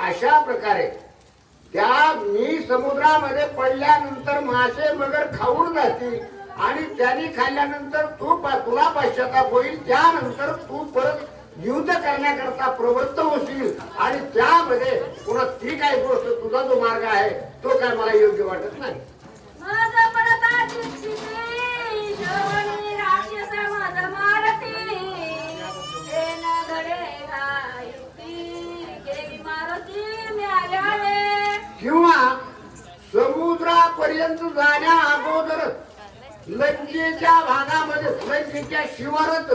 अशा प्रकारे त्या मी समुद्रामध्ये पडल्यानंतर मासे मगर खाऊन जातील आणि त्यांनी खाल्ल्यानंतर तुला पश्चाताप होईल, त्यानंतर तू परत युद्ध करण्याकरता प्रवृत्त होशील आणि त्यामध्ये पुन्हा ती काय गोष्ट तुझा जो मार्ग आहे तो काय मला योग्य वाटत नाही. किंवा समुद्रापर्यंत जाण्या अगोदर लंकेच्या भागामध्ये लंकेच्या शिवारात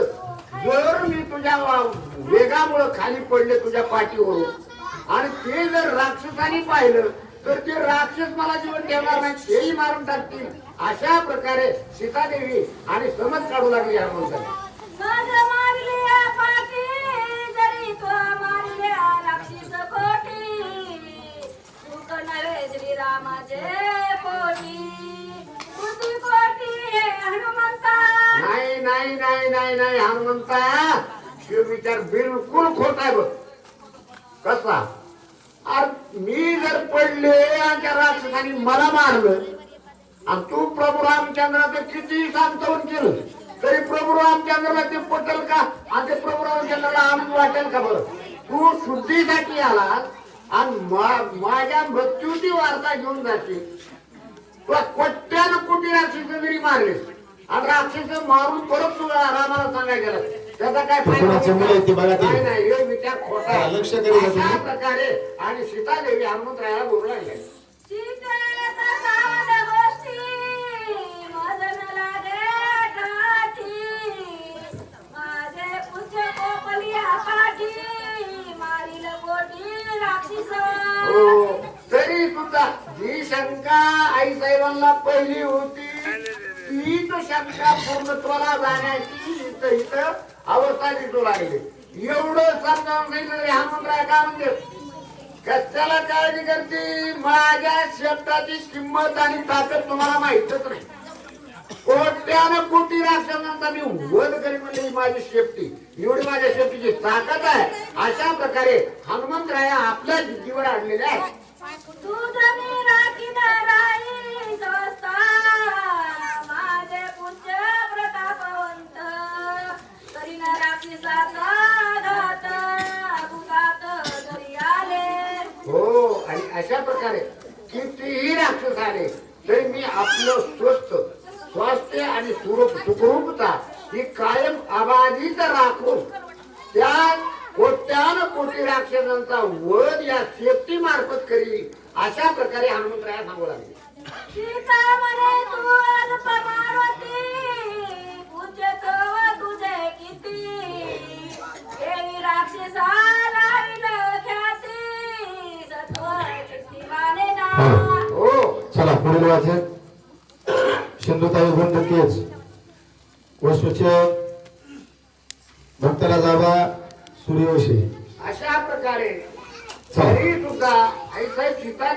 जर मी तुझ्या वेगामुळे खाली पडले तुझ्या पाठीवरून आणि ते जर राक्षसाने पाहिलं तर ते राक्षस मला जीवन ठेवणार नाही, तेही मारून टाकतील. अशा प्रकारे सीतादेवी आणि समज काढू लागली हनुमंताने. नाही नाही नाही नाही नाही हनुमंता, शिव विचार बिलकुल खोट आहे बघ. कसा? अरे मी जर पडले आणि त्या राक्षसाने मला मारलं आणि तू प्रभू रामचंद्राचं किती सांत्वन केलं तरी प्रभू रामचंद्राला ते पटेल का? आणि ते प्रभू रामचंद्राला आनंद वाटेल का? बरं, तू शुद्धीसाठी आलास आणि माझ्या मृत्यूची वार्ता घेऊन जाशील. तुला कोट्यानं कोटी राक्षस जरी मारले आणि राक्षस मारून परत तुला रामाला सांगायला गेला त्याचा काय फायदा नाही. हे विचार खोटा आहे. अशा प्रकारे आणि सीतादेवी हनुमंतरायाला बोलू लागले. तरी सुद्धा जी शंका आई साहेबांना पहिली होती तीच शंका पूर्णत्वाला जाण्याची इथं अवस्था दिसू लागली. एवढं समजावून सांगितलं हनुमंतराय का म्हणजे कशाला काळजी करते? माझ्या शब्दाची किंमत आणि ताकद तुम्हाला माहितच नाही. कोट्यानं कोटी राक्षसांचा मी वध करी म्हणजे माझी शेपटी, एवढी माझ्या शेपटीची ताकद आहे. अशा प्रकारे हनुमंतराया आपल्या जिद्दीवर आणलेले आहे. हो, आणि अशा प्रकारे कितीही राक्षस आले तरी मी आपलं स्वास्थ्य आणि सुखरूपता ही कायम अबाधित राखून त्या कोट्यानं कोटी राक्षसांचा वध या शेपटी मार्फत करी. अशा प्रकारे हनुमंतराया सांगू लागले. चला पुढील वाचक सिंधुताई केज वस्तूचे भक्ताला जावा सूर्यवंशी. अशा प्रकारे तरी सुद्धा आई साहेब सीता